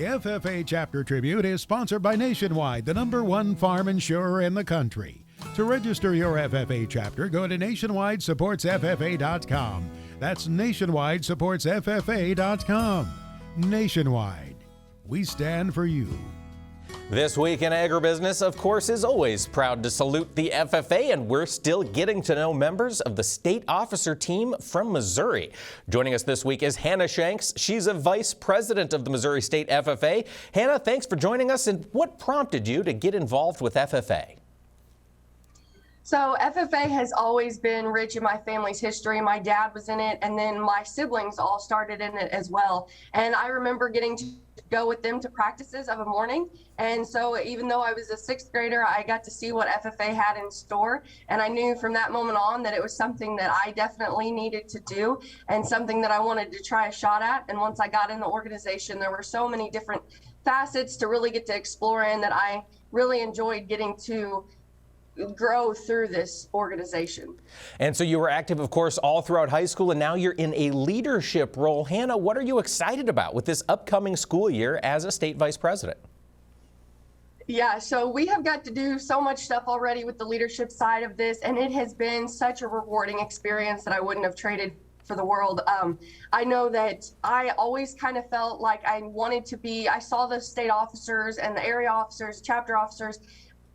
The FFA Chapter Tribute is sponsored by Nationwide, the #1 farm insurer in the country. To register your FFA chapter, go to nationwidesupportsffa.com. That's nationwidesupportsffa.com. Nationwide, we stand for you. This week in agribusiness, of course, is always proud to salute the FFA, and we're still getting to know members of the state officer team from Missouri. Joining us this week is Hanna Shanks. She's a vice president of the Missouri State FFA. Hanna, thanks for joining us, and what prompted you to get involved with FFA? So FFA has always been rich in my family's history. My dad was in it, and then my siblings all started in it as well. And I remember getting to go with them to practices of a morning. And so even though I was a sixth grader, I got to see what FFA had in store. And I knew from that moment on that it was something that I definitely needed to do and something that I wanted to try a shot at. And once I got in the organization, there were so many different facets to really get to explore in that I really enjoyed getting to grow through this organization. And so you were active, of course, all throughout high school, and now you're in a leadership role. Hanna, what are you excited about with this upcoming school year as a state vice president? Yeah, so we have got to do so much stuff already with the leadership side of this, and it has been such a rewarding experience that I wouldn't have traded for the world. I know that I always kind of felt like I wanted to be, I saw the state officers and the area officers, chapter officers,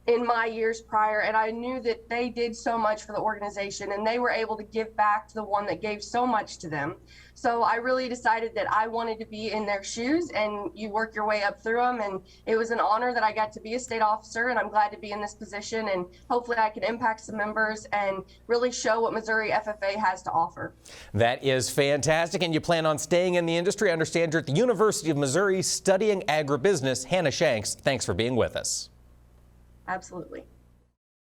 in my years prior, and I knew that they did so much for the organization and they were able to give back to the one that gave so much to them. So I really decided that I wanted to be in their shoes, and you work your way up through them, and it was an honor that I got to be a state officer, and I'm glad to be in this position, and hopefully I can impact some members and really show what Missouri FFA has to offer. That is fantastic, and you plan on staying in the industry. I understand you're at the University of Missouri studying agribusiness. Hanna Shanks, thanks for being with us. Absolutely.